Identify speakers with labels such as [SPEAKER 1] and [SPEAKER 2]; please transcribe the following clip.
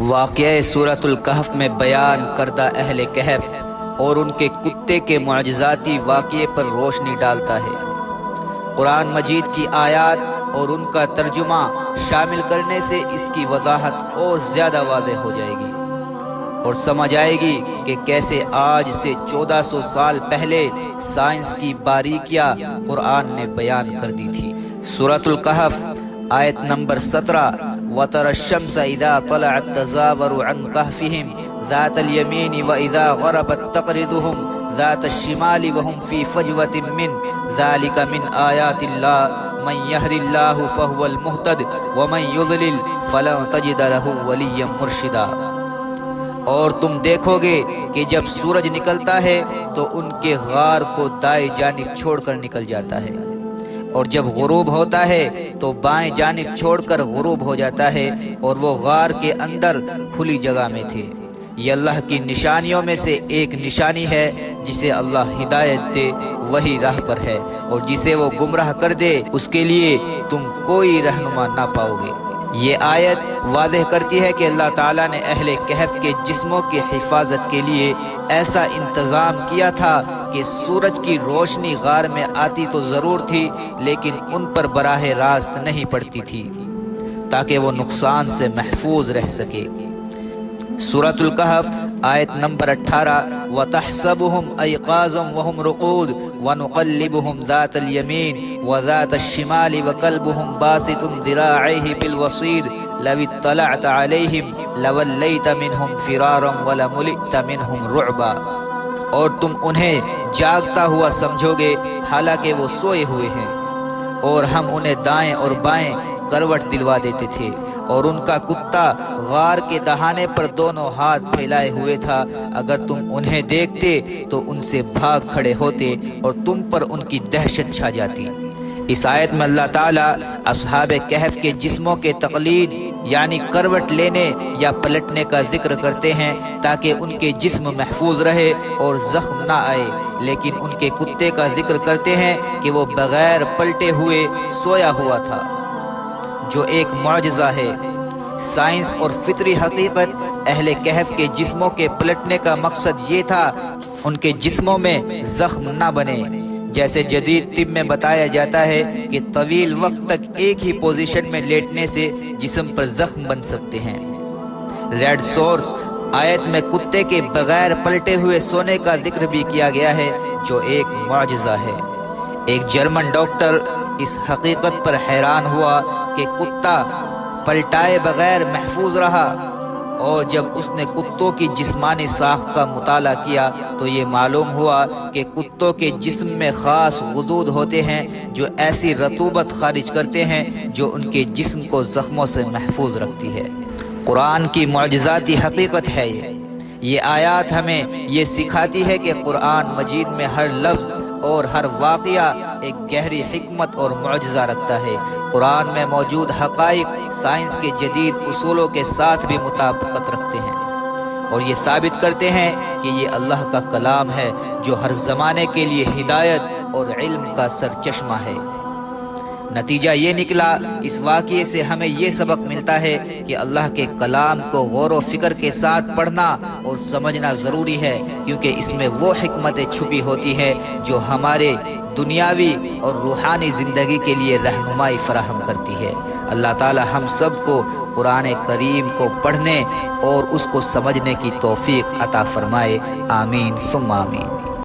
[SPEAKER 1] واقعہ سورۃ الکہف میں بیان کردہ اہل کہف اور ان کے کتے کے معجزاتی واقعے پر روشنی ڈالتا ہے۔ قرآن مجید کی آیات اور ان کا ترجمہ شامل کرنے سے اس کی وضاحت اور زیادہ واضح ہو جائے گی اور سمجھ آئے گی کہ کیسے آج سے 1400 سال پہلے سائنس کی باریکیاں قرآن نے بیان کر دی تھی۔ سورۃ الکہف آیت نمبر 17 وَتَرَى الشَّمْسَ إِذَا طَلَعَتْ تَزَاوَرُ عَنْ كَهْفِهِمْ ذَاتَ الْيَمِينِ وَإِذَا غَرَبَتْ تَقْرِضُهُمْ ذَاتَ الشِّمَالِ وَهُمْ فِي فَجْوَةٍ مِّنْ ذَلِكَ مِنْ آيَاتِ اللَّهِ مَنْ يَهْدِ اللَّهُ فَهُوَ الْمُهْتَدِ وَمَنْ يُضْلِلْ فَلَنْ تَجِدَ لَهُ وَلِيًّا مُرْشِدًا۔ اور تم دیکھو گے کہ جب سورج نکلتا ہے تو ان کے غار کو دائیں جانب چھوڑ کر نکل جاتا ہے، اور جب غروب ہوتا ہے تو بائیں جانب چھوڑ کر غروب ہو جاتا ہے، اور وہ غار کے اندر کھلی جگہ میں تھے۔ یہ اللہ کی نشانیوں میں سے ایک نشانی ہے، جسے اللہ ہدایت دے وہی راہ پر ہے، اور جسے وہ گمراہ کر دے اس کے لیے تم کوئی رہنما نہ پاؤ گے۔ یہ آیت واضح کرتی ہے کہ اللہ تعالیٰ نے اہل کہف کے جسموں کی حفاظت کے لیے ایسا انتظام کیا تھا کہ سورج کی روشنی غار میں آتی تو ضرور تھی، لیکن ان پر براہ راست نہیں پڑتی تھی تاکہ وہ نقصان سے محفوظ رہ سکے۔ سورۃ الکہف آیت نمبر 18 وَتَحْسَبُهُمْ أَيْقَاظًا وَهُمْ رُقُودٌ وَنُقَلِّبُهُمْ ذَاتَ الْيَمِينِ وَذَاتَ الشِّمَالِ وَكَلْبُهُمْ بَاسِطٌ ذِرَاعَيْهِ بِالْوَصِيدِ لَوِ اطَّلَعْتَ عَلَيْهِمْ لَوَلَّيْتَ مِنْهُمْ فِرَارًا وَلَمُلِئْتَ مِنْهُمْ رُعْبًا۔ اور تم انہیں جاگتا ہوا سمجھو گے حالانکہ وہ سوئے ہوئے ہیں، اور ہم انہیں دائیں اور بائیں کروٹ دلوا دیتے تھے، اور ان کا کتا غار کے دہانے پر دونوں ہاتھ پھیلائے ہوئے تھا۔ اگر تم انہیں دیکھتے تو ان سے بھاگ کھڑے ہوتے اور تم پر ان کی دہشت چھا جاتی۔ اس آیت میں اللہ تعالیٰ اصحاب کہف کے جسموں کے تقلید یعنی کروٹ لینے یا پلٹنے کا ذکر کرتے ہیں تاکہ ان کے جسم محفوظ رہے اور زخم نہ آئے، لیکن ان کے کتے کا ذکر کرتے ہیں کہ وہ بغیر پلٹے ہوئے سویا ہوا تھا، جو ایک معجزہ ہے۔ سائنس اور فطری حقیقت اہل کہف کے جسموں کے پلٹنے کا مقصد یہ تھا ان کے جسموں میں زخم نہ بنے۔ جیسے جدید طب میں بتایا جاتا ہے کہ طویل وقت تک ایک ہی پوزیشن میں لیٹنے سے جسم پر زخم بن سکتے ہیں۔ ریڈ سورس آیت میں کتے کے بغیر پلٹے ہوئے سونے کا ذکر بھی کیا گیا ہے، جو ایک معجزہ ہے۔ ایک جرمن ڈاکٹر اس حقیقت پر حیران ہوا کہ کتا پلٹائے بغیر محفوظ رہا، اور جب اس نے کتوں کی جسمانی ساخت کا مطالعہ کیا تو یہ معلوم ہوا کہ کتوں کے جسم میں خاص غدود ہوتے ہیں جو ایسی رطوبت خارج کرتے ہیں جو ان کے جسم کو زخموں سے محفوظ رکھتی ہے۔ قرآن کی معجزاتی حقیقت ہے یہ آیات ہمیں یہ سکھاتی ہے کہ قرآن مجید میں ہر لفظ اور ہر واقعہ ایک گہری حکمت اور معجزہ رکھتا ہے۔ قرآن میں موجود حقائق سائنس کے جدید اصولوں کے ساتھ بھی مطابقت رکھتے ہیں، اور یہ ثابت کرتے ہیں کہ یہ اللہ کا کلام ہے جو ہر زمانے کے لیے ہدایت اور علم کا سرچشمہ ہے۔ نتیجہ یہ نکلا، اس واقعے سے ہمیں یہ سبق ملتا ہے کہ اللہ کے کلام کو غور و فکر کے ساتھ پڑھنا اور سمجھنا ضروری ہے، کیونکہ اس میں وہ حکمتیں چھپی ہوتی ہیں جو ہمارے دنیاوی اور روحانی زندگی کے لیے رہنمائی فراہم کرتی ہے۔ اللہ تعالی ہم سب کو قرآن کریم کو پڑھنے اور اس کو سمجھنے کی توفیق عطا فرمائے۔ آمین ثم آمین۔